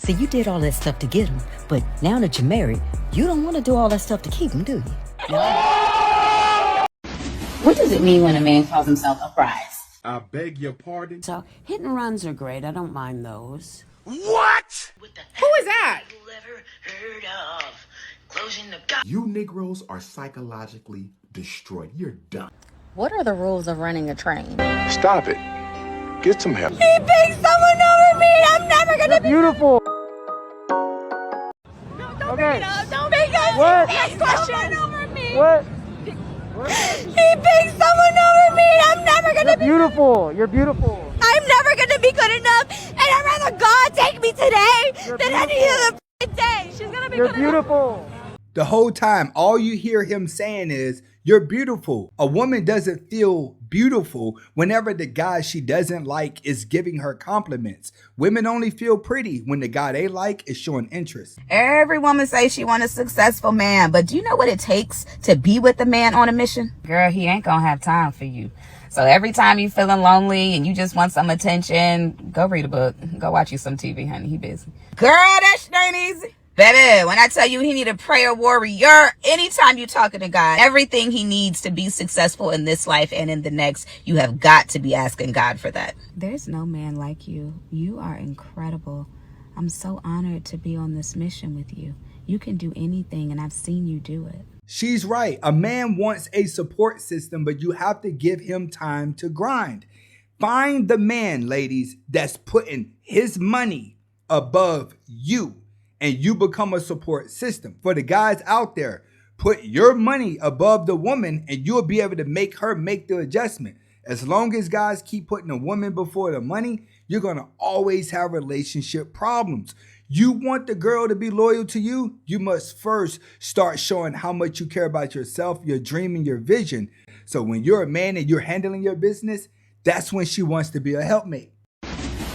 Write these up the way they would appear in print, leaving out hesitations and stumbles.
See, you did all that stuff to get him, but now that you're married, you don't want to do all that stuff to keep him, do you? No. What does it mean when a man calls himself a prize? I beg your pardon? So, hit and runs are great. I don't mind those. What? Who is that? You Negroes are psychologically destroyed. You're done. What are the rules of running a train? Stop it. Get some help. He picked someone over me. I'm never gonna be beautiful. No, don't bring it up. Don't bring it up. What? Next question. Over me. What? He picked someone over me. I'm never gonna be beautiful. You're beautiful. I'm never gonna be good enough, and I'd rather God take me today than any other day. She's gonna be. You're beautiful. The whole time, all you hear him saying is, you're beautiful. A woman doesn't feel beautiful whenever the guy she doesn't like is giving her compliments. Women only feel pretty when the guy they like is showing interest. Every woman says she wants a successful man, but do you know what it takes to be with a man on a mission? Girl, he ain't gonna have time for you. So every time you feeling lonely and you just want some attention, go read a book. Go watch you some TV, honey. He busy. Girl, that shit ain't easy. Baby, when I tell you he need a prayer warrior, anytime you talking to God, everything he needs to be successful in this life and in the next, you have got to be asking God for that. There's no man like you. You are incredible. I'm so honored to be on this mission with you. You can do anything, and I've seen you do it. She's right. A man wants a support system, but you have to give him time to grind. Find the man, ladies, that's putting his money above you, and you become a support system. For the guys out there, put your money above the woman and you'll be able to make her make the adjustment. As long as guys keep putting the woman before the money, you're going to always have relationship problems. You want the girl to be loyal to you, you must first start showing how much you care about yourself, your dream, and your vision. So when you're a man and you're handling your business, that's when she wants to be a helpmate.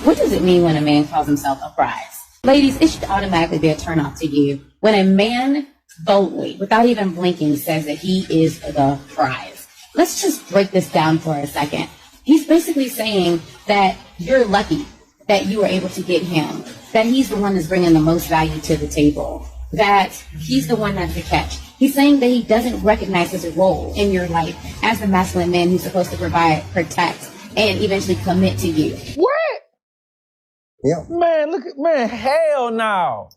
What does it mean when a man calls himself a prize? Ladies, it should automatically be a turnoff to you when a man boldly, without even blinking, says that he is the prize. Let's just break this down for a second. He's basically saying that you're lucky that you were able to get him, that he's the one that's bringing the most value to the table, that he's the one that's the catch. He's saying that he doesn't recognize his role in your life as the masculine man who's supposed to provide, protect, and eventually commit to you. What? Yeah. Man, hell no.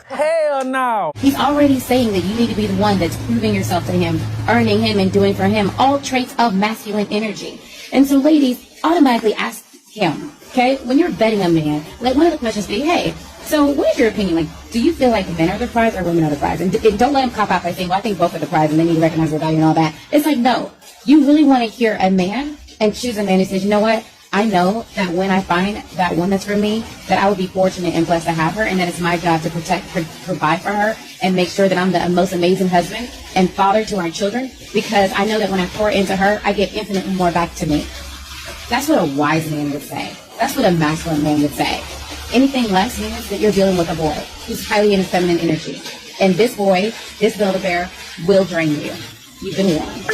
Hell no. He's already saying that you need to be the one that's proving yourself to him, earning him, and doing for him all traits of masculine energy. And so, ladies, automatically ask him, okay, when you're vetting a man, let one of the questions be, hey, so what is your opinion? Like, do you feel like men are the prize or women are the prize? And don't let him cop out by saying, well, I think both are the prize and they need to recognize their value and all that. It's like, no, you really want to hear a man and choose a man who says, you know what? I know that when I find that one that's for me, that I would be fortunate and blessed to have her, and that it's my job to protect, provide for her, and make sure that I'm the most amazing husband and father to our children, because I know that when I pour into her, I get infinitely more back to me. That's what a wise man would say. That's what a masculine man would say. Anything less means that you're dealing with a boy who's highly in his feminine energy. And this boy, this Build-A-Bear, will drain you. You've been warned.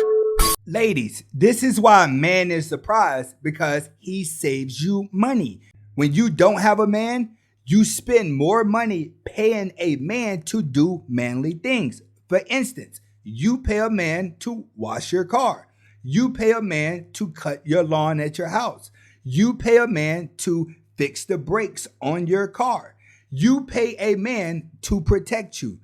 Ladies, this is why a man is the prize, because he saves you money. When you don't have a man, you spend more money paying a man to do manly things. For instance, you pay a man to wash your car. You pay a man to cut your lawn at your house. You pay a man to fix the brakes on your car. You pay a man to protect you.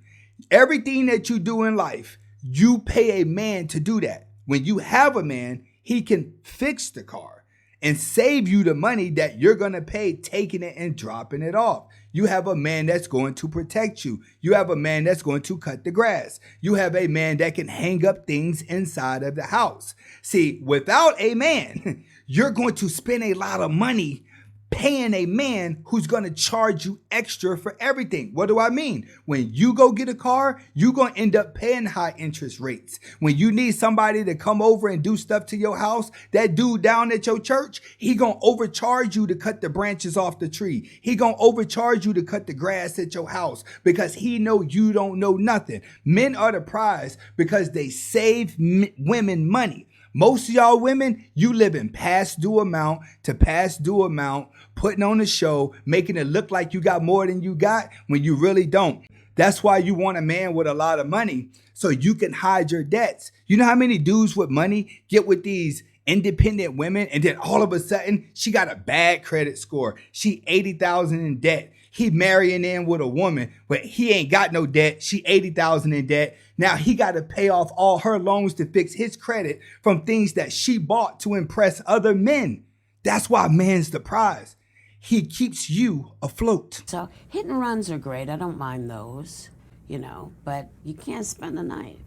Everything that you do in life, you pay a man to do that. When you have a man, he can fix the car and save you the money that you're going to pay taking it and dropping it off. You have a man that's going to protect you. You have a man that's going to cut the grass. You have a man that can hang up things inside of the house. See, without a man, you're going to spend a lot of money paying a man who's going to charge you extra for everything. What do I mean? When you go get a car, you're going to end up paying high interest rates. When you need somebody to come over and do stuff to your house, that dude down at your church, he going to overcharge you to cut the branches off the tree. He going to overcharge you to cut the grass at your house because he know you don't know nothing. Men are the prize because they save women money. Most of y'all women, you living past due amount to past due amount, putting on a show, making it look like you got more than you got when you really don't. That's why you want a man with a lot of money, so you can hide your debts. You know how many dudes with money get with these independent women, and then all of a sudden she got a bad credit score. She 80,000 in debt. He marrying in with a woman, but he ain't got no debt. She 80,000 in debt. Now he got to pay off all her loans to fix his credit from things that she bought to impress other men. That's why man's the prize. He keeps you afloat. So hit and runs are great. I don't mind those, you know, but you can't spend the night.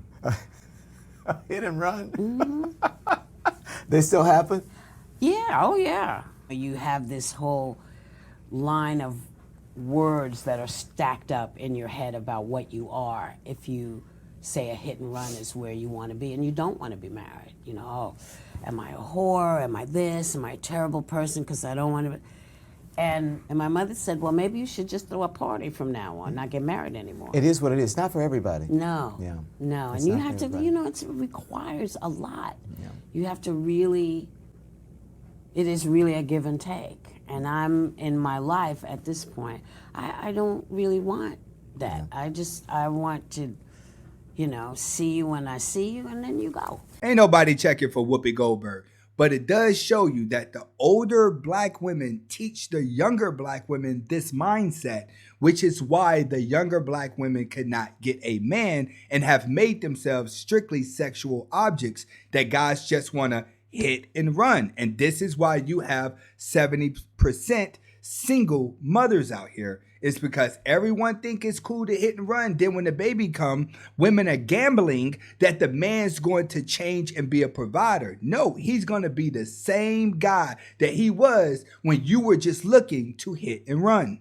Hit and run? They still happen? Yeah, oh yeah. You have this whole line of words that are stacked up in your head about what you are if you say a hit and run is where you want to be and you don't want to be married. You know, oh, am I a whore? Am I this? Am I a terrible person because I don't want to be... And my mother said, well, maybe you should just throw a party from now on, not get married anymore. It is what it is. It's not for everybody. No. Yeah. No. It's and you not have for to, everybody. you know, it requires a lot. Yeah. You have to really, it is really a give and take. And I'm in my life at this point, I don't really want that. Yeah. I want to, you know, see you when I see you and then you go. Ain't nobody checking for Whoopi Goldberg. But it does show you that the older black women teach the younger black women this mindset, which is why the younger black women could not get a man and have made themselves strictly sexual objects that guys just want to hit and run. And this is why you have 70% single mothers out here. It's because everyone think it's cool to hit and run. Then when the baby come, women are gambling that the man's going to change and be a provider. No, he's going to be the same guy that he was when you were just looking to hit and run.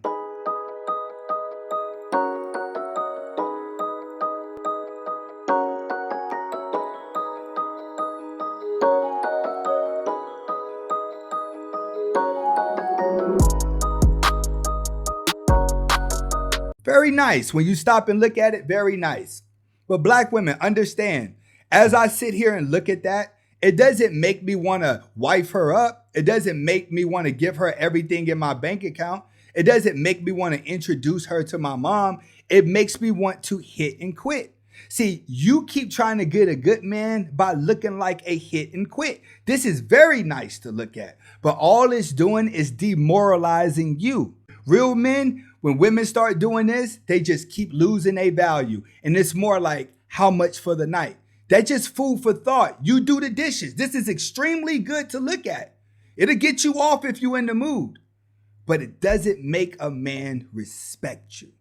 Very nice. When you stop and look at it, very nice. But black women, understand, as I sit here and look at that, it doesn't make me want to wife her up. It doesn't make me want to give her everything in my bank account. It doesn't make me want to introduce her to my mom. It makes me want to hit and quit. See, you keep trying to get a good man by looking like a hit and quit. This is very nice to look at, but all it's doing is demoralizing you. Real men, when women start doing this, they just keep losing their value. And it's more like, how much for the night? That's just food for thought. You do the dishes. This is extremely good to look at. It'll get you off if you're in the mood. But it doesn't make a man respect you.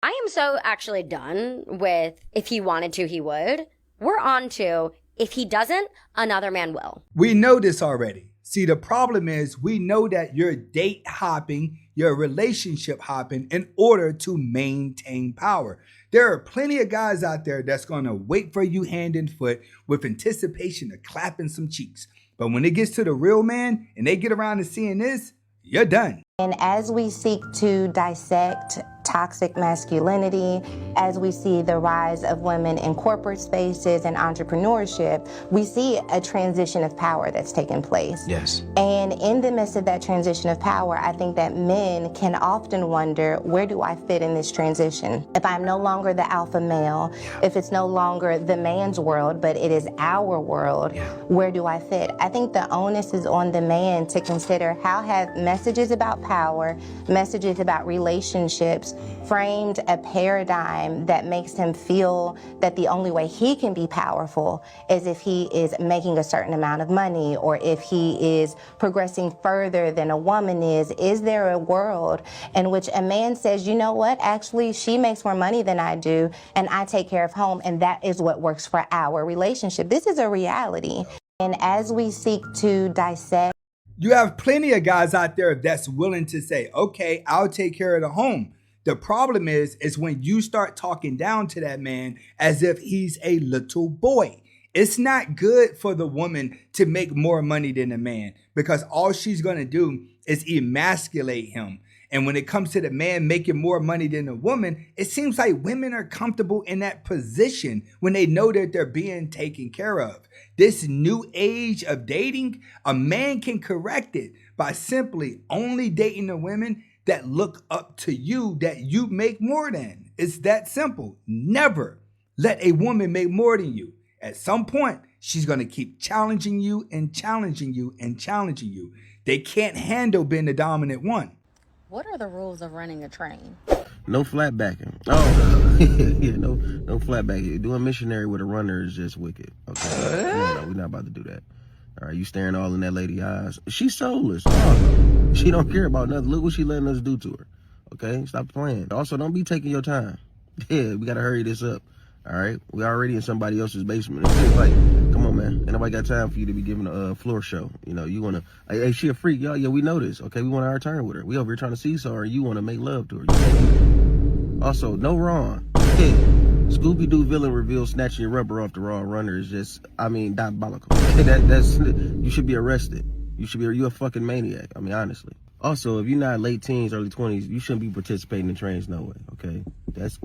I am so actually done with if he wanted to, he would. We're on to if he doesn't, another man will. We know this already. See, the problem is we know that you're date hopping, you're relationship hopping in order to maintain power. There are plenty of guys out there that's going to wait for you hand and foot with anticipation of clapping some cheeks. But when it gets to the real man and they get around to seeing this, you're done. And as we seek to dissect toxic masculinity, as we see the rise of women in corporate spaces and entrepreneurship, we see a transition of power that's taken place. Yes. And in the midst of that transition of power, I think that men can often wonder, where do I fit in this transition? If I'm no longer the alpha male, if it's no longer the man's world, but it is our world, where do I fit? I think the onus is on the man to consider how have messages about power, messages about relationships, framed a paradigm that makes him feel that the only way he can be powerful is if he is making a certain amount of money or if he is progressing further than a woman is. Is there a world in which a man says, you know what, actually she makes more money than I do and I take care of home and that is what works for our relationship? This is a reality. And as we seek to dissect, you have plenty of guys out there that's willing to say, okay, I'll take care of the home. The problem is when you start talking down to that man as if he's a little boy. It's not good for the woman to make more money than the man because all she's going to do is emasculate him. And when it comes to the man making more money than a woman, it seems like women are comfortable in that position when they know that they're being taken care of. This new age of dating, a man can correct it by simply only dating the women that look up to you, that you make more than. It's that simple. Never let a woman make more than you. At some point, she's going to keep challenging you and challenging you and challenging you. They can't handle being the dominant one. What are the rules of running a train? No flat backing. Oh, yeah, no flat backing. Doing missionary with a runner is just wicked. Okay, no, we're not about to do that. All right, you staring all in that lady's eyes. She's soulless. Oh, she don't care about nothing. Look what she letting us do to her. Okay, stop playing. Also, don't be taking your time. Yeah, we gotta hurry this up. All right, we already in somebody else's basement. It's just like, come on, man. Ain't nobody got time for you to be giving a floor show. You know, you wanna, hey, she a freak, y'all. Yeah, we know this. Okay, we want our turn with her. We over here trying to seesaw her. You wanna make love to her. You can't do that. Also, no wrong. Yeah. Scooby-Doo villain reveals snatching your rubber off the raw runner is just, I mean, diabolical. That's you should be arrested. You a fucking maniac. I mean, honestly. Also, if you're not late teens, early 20s, you shouldn't be participating in trains no way. Okay, that's.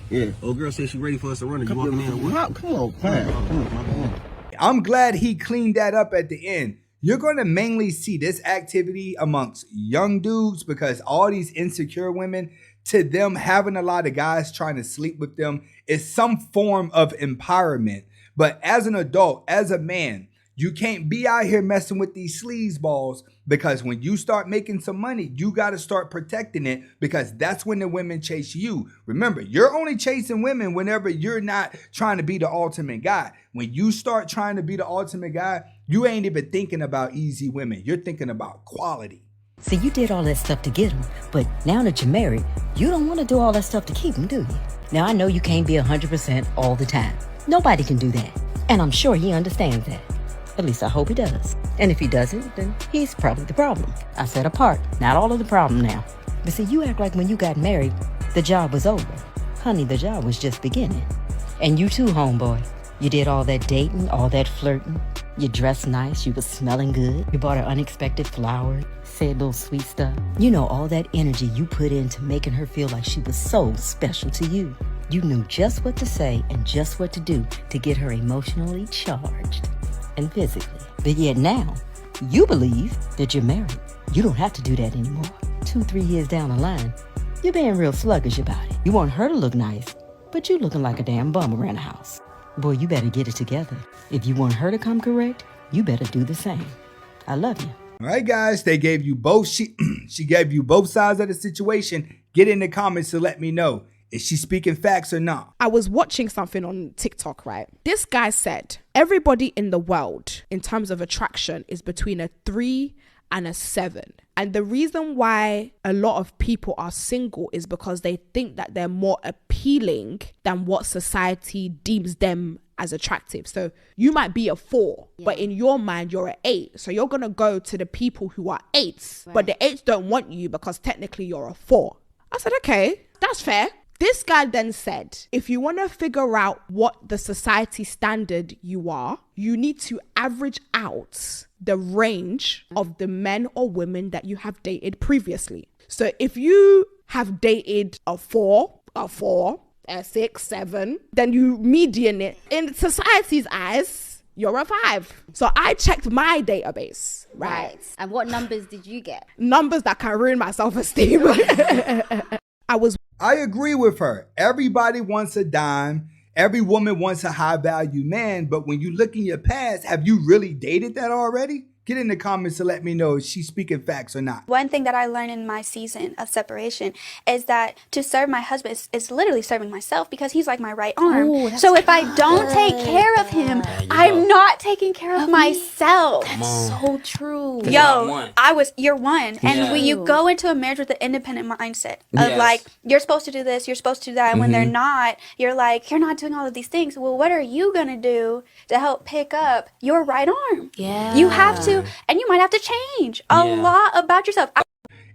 Yeah, old girl said she ready for us to run. You walking in? Come on. I'm glad he cleaned that up at the end. You're going to mainly see this activity amongst young dudes because all these insecure women, to them, having a lot of guys trying to sleep with them is some form of empowerment. But as an adult, as a man, you can't be out here messing with these sleazeballs because when you start making some money, you got to start protecting it because that's when the women chase you. Remember, you're only chasing women whenever you're not trying to be the ultimate guy. When you start trying to be the ultimate guy, you ain't even thinking about easy women. You're thinking about quality. See, you did all that stuff to get him, but now that you're married, you don't want to do all that stuff to keep him, do you? Now, I know you can't be 100% all the time. Nobody can do that. And I'm sure he understands that. At least I hope he does. And if he doesn't, then he's probably the problem. I said apart, not all of the problem now. But see, you act like when you got married, the job was over. Honey, the job was just beginning. And you too, homeboy. You did all that dating, all that flirting. You dressed nice, you was smelling good. You bought her unexpected flowers, said little sweet stuff. You know, all that energy you put into making her feel like she was so special to you. You knew just what to say and just what to do to get her emotionally charged and physically. But yet now, you believe that you're married. You don't have to do that anymore. 2-3 years down the line, you're being real sluggish about it. You want her to look nice, but you looking like a damn bum around the house. Boy, you better get it together. If you want her to come correct, you better do the same. I love you. All right, guys, they gave you both. She gave you both sides of the situation. Get in the comments to let me know. Is she speaking facts or not? I was watching something on TikTok, right? This guy said, everybody in the world, in terms of attraction, is between a 3 and a 7. And the reason why a lot of people are single is because they think that they're more appealing than what society deems them as attractive. So you might be a 4, but in your mind, you're an 8. So you're going to go to the people who are 8s, but the 8s don't want you because technically you're a 4. I said, okay, that's fair. This guy then said, if you want to figure out what the society standard you are, you need to average out the range of the men or women that you have dated previously. So if you have dated a 4, a 6, 7, then you median it. In society's eyes, you're a 5. So I checked my database, right? And what numbers did you get? Numbers that can ruin my self-esteem. I agree with her. Everybody wants a dime. Every woman wants a high value man. But when you look in your past, have you really dated that already? Get in the comments to let me know if she's speaking facts or not. One thing that I learned in my season of separation is that to serve my husband is literally serving myself because he's like my right arm. Ooh, so if I don't take care of him, I'm not taking care of myself. That's so true. Yo, you're one. And when you go into a marriage with an independent mindset of like, you're supposed to do this, you're supposed to do that. And when they're not, you're like, you're not doing all of these things. Well, what are you going to do to help pick up your right arm? Yeah. You have to. And you might have to change a lot about yourself.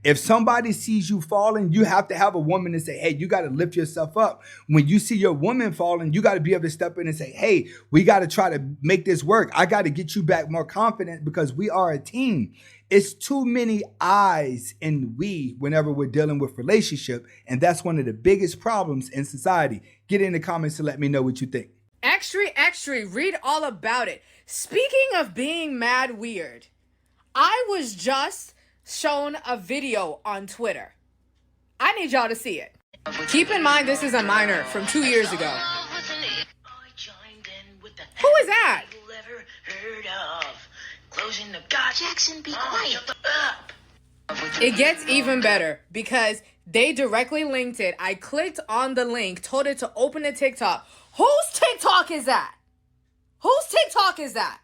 If somebody sees you falling, you have to have a woman to say, hey, you got to lift yourself up. When you see your woman falling, you got to be able to step in and say, hey, we got to try to make this work. I got to get you back more confident because we are a team. It's too many I's in we whenever we're dealing with relationship. And that's one of the biggest problems in society. Get in the comments to let me know what you think. Extra, read all about it. Speaking of being mad weird, I was just shown a video on Twitter. I need y'all to see it. Keep in mind, this is a minor from 2 years ago. Who is that? Jackson, be quiet. It gets even better because they directly linked it. I clicked on the link, told it to open a TikTok. Whose TikTok is that? Whose TikTok is that?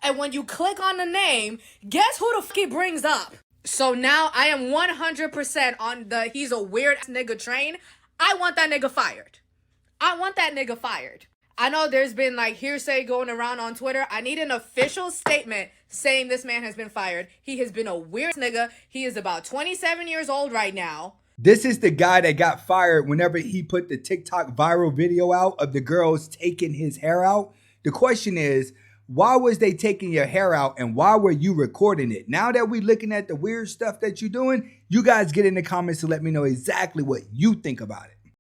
And when you click on the name, guess who the fuck it brings up? So now I am 100% on the he's a weird ass nigga train. I want that nigga fired. I want that nigga fired. I know there's been like hearsay going around on Twitter. I need an official statement saying this man has been fired. He has been a weird nigga. He is about 27 years old right now. This is the guy that got fired whenever he put the TikTok viral video out of the girls taking his hair out. The question is, why was they taking your hair out and why were you recording it? Now that we're looking at the weird stuff that you're doing, you guys get in the comments to let me know exactly what you think about it.